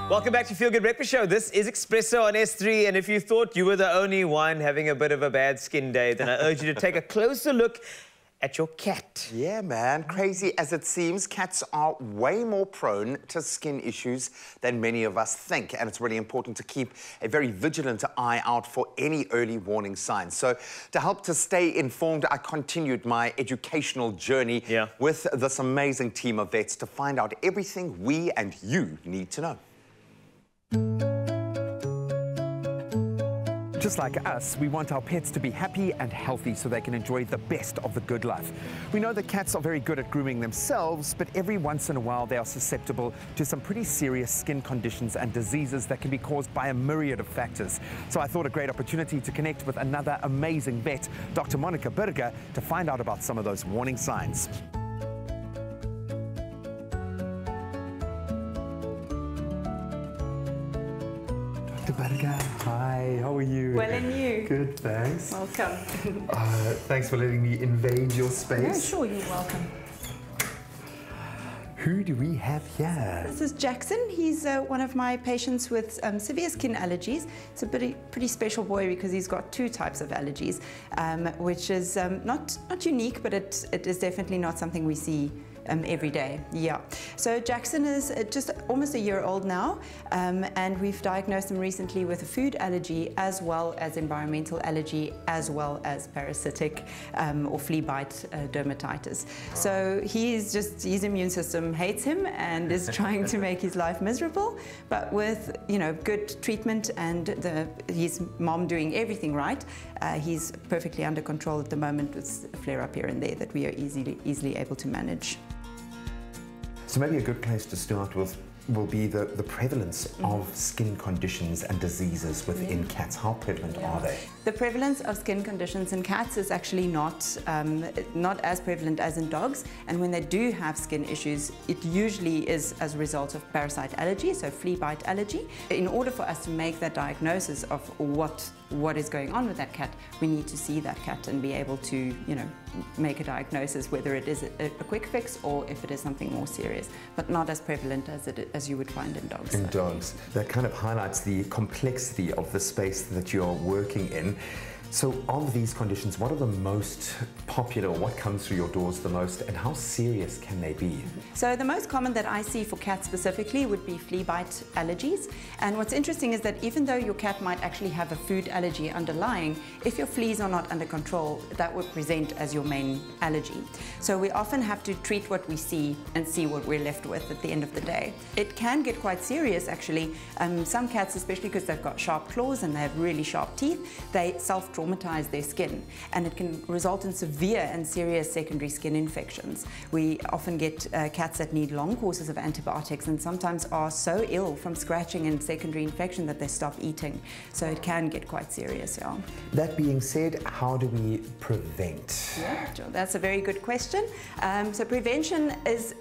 Welcome back to Feel Good Breakfast Show. This is Expresso on S3, and if you thought you were the only one having a bit of a bad skin day, then I urge you to take a closer look at your cat. Yeah, man. Crazy as it seems, cats are way more prone to skin issues than many of us think, and it's really important to keep a very vigilant eye out for any early warning signs. So to help to stay informed, I continued my educational journey with this amazing team of vets to find out everything we and you need to know. Just like us, we want our pets to be happy and healthy so they can enjoy the best of the good life. We know that cats are very good at grooming themselves, but every once in a while they are susceptible to some pretty serious skin conditions and diseases that can be caused by a myriad of factors. So I thought a great opportunity to connect with another amazing vet, Dr. Monica Burger, to find out about some of those warning signs. Burger. Hi, how are you? Well, and you? Good, thanks. Welcome. Thanks for letting me invade your space. No, sure, you're welcome. Who do we have here? This is Jackson. He's one of my patients with severe skin allergies. It's a pretty special boy because he's got two types of allergies, which is not unique, but it is definitely not something we see every day. Yeah. So Jackson is just almost a year old now, and we've diagnosed him recently with a food allergy as well as environmental allergy as well as parasitic or flea bite dermatitis. So his immune system hates him and is trying to make his life miserable, but with good treatment and his mom doing everything right, he's perfectly under control at the moment with a flare up here and there that we are easily able to manage. So maybe a good place to start with will be the prevalence of skin conditions and diseases within cats. How prevalent are they? The prevalence of skin conditions in cats is actually not as prevalent as in dogs, and when they do have skin issues, it usually is as a result of parasite allergy, so flea bite allergy. In order for us to make that diagnosis of what is going on with that cat, we need to see that cat and be able to make a diagnosis whether it is a quick fix or if it is something more serious, but not as prevalent as you would find in dogs. In dogs. That kind of highlights the complexity of the space that you're working in. So of these conditions, what are the most popular, what comes through your doors the most, and how serious can they be? So the most common that I see for cats specifically would be flea bite allergies. And what's interesting is that even though your cat might actually have a food allergy underlying, if your fleas are not under control, that would present as your main allergy. So we often have to treat what we see and see what we're left with at the end of the day. It can get quite serious actually. Some cats, especially because they've got sharp claws and they have really sharp teeth, they self-traumatize their skin, and it can result in severe and serious secondary skin infections. We often get cats that need long courses of antibiotics and sometimes are so ill from scratching and secondary infection that they stop eating. So it can get quite serious, yeah. That being said, how do we prevent? Yeah, that's a very good question. So prevention is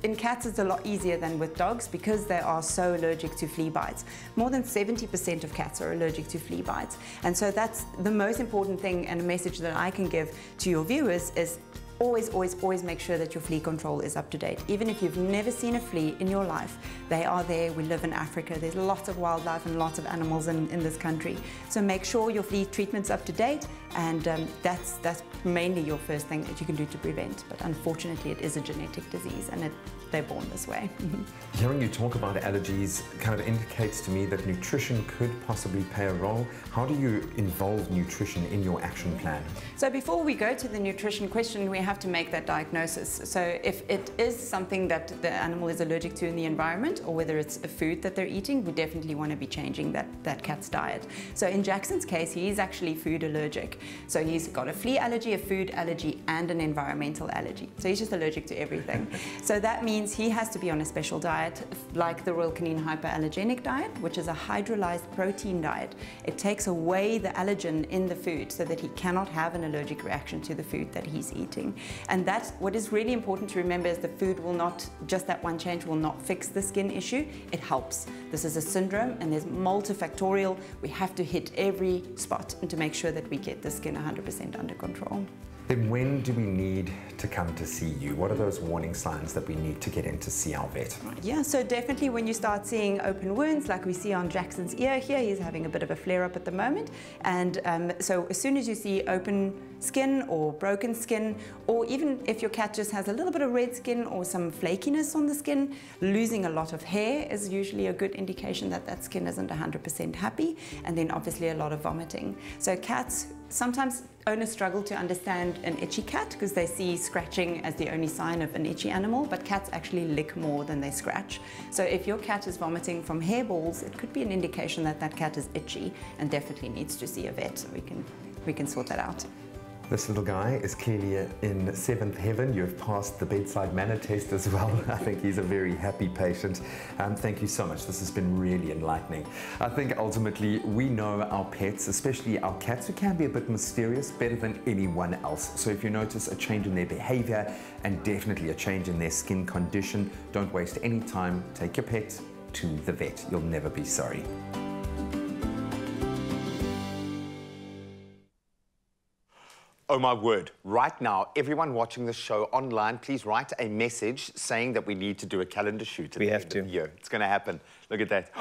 in cats is a lot easier than with dogs because they are so allergic to flea bites. More than 70% of cats are allergic to flea bites, and so that's the most important thing, and a message that I can give to your viewers is always make sure that your flea control is up to date. Even if you've never seen a flea in your life, they are there. We live in Africa. There's lots of wildlife and lots of animals in this country. So make sure your flea treatment's up to date, and that's mainly your first thing that you can do to prevent. But unfortunately, it is a genetic disease, and they're born this way. Hearing you talk about allergies kind of indicates to me that nutrition could possibly play a role. How do you involve nutrition in your action plan? So before we go to the nutrition question, we have to make that diagnosis. So if it is something that the animal is allergic to in the environment, or whether it's a food that they're eating, we definitely want to be changing that cat's diet. So in Jackson's case, he's actually food allergic. So he's got a flea allergy, a food allergy, and an environmental allergy. So he's just allergic to everything. So that means he has to be on a special diet, like the Royal Canin hyperallergenic diet, which is a hydrolyzed protein diet. It takes away the allergen in the food so that he cannot have an allergic reaction to the food that he's eating. And that's what is really important to remember, is the food will not, just that one change will not fix the skin issue. It helps. This is a syndrome and there's multifactorial. We have to hit every spot and to make sure that we get the skin 100% under control. Then when do we need to come to see you? What are those warning signs that we need to get in to see our vet? Yeah, so definitely when you start seeing open wounds, like we see on Jackson's ear here, he's having a bit of a flare-up at the moment. And so as soon as you see open skin or broken skin, or even if your cat just has a little bit of red skin or some flakiness on the skin, losing a lot of hair is usually a good indication that that skin isn't 100% happy, and then obviously a lot of vomiting. So cats, sometimes owners struggle to understand an itchy cat because they see scratching as the only sign of an itchy animal, but cats actually lick more than they scratch. So if your cat is vomiting from hairballs, it could be an indication that that cat is itchy and definitely needs to see a vet, so we can sort that out. This little guy is clearly in 7th heaven. You've passed the bedside manner test as well. I think he's a very happy patient. Thank you so much. This has been really enlightening. I think ultimately we know our pets, especially our cats, who can be a bit mysterious, better than anyone else. So if you notice a change in their behavior and definitely a change in their skin condition, don't waste any time. Take your pet to the vet. You'll never be sorry. Oh my word, right now, everyone watching the show online, please write a message saying that we need to do a calendar shoot at the end of the year. It's going to happen. Look at that.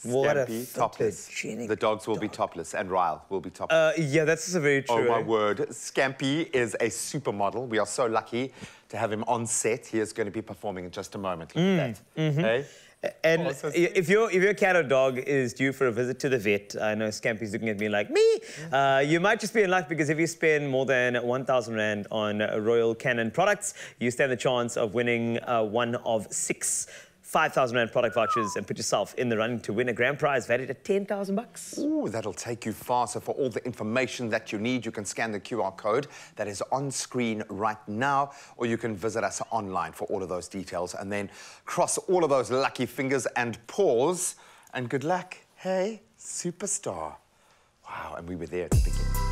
Scampy, topless. The dogs will be topless, and Ryle will be topless. Yeah, that's very true. Oh my word. Scampy is a supermodel. We are so lucky to have him on set. He is going to be performing in just a moment. Look at that. Hey? And if your cat or dog is due for a visit to the vet, I know Scampy's looking at me like, me? You might just be in luck, because if you spend more than 1,000 Rand on Royal CANIN products, you stand the chance of winning one of 6 5,000 Rand product vouchers and put yourself in the running to win a grand prize valued at 10,000 bucks. Ooh, that'll take you far. So for all the information that you need, you can scan the QR code that is on screen right now, or you can visit us online for all of those details, and then cross all of those lucky fingers and paws, and good luck. Hey, superstar. Wow, and we were there at the beginning.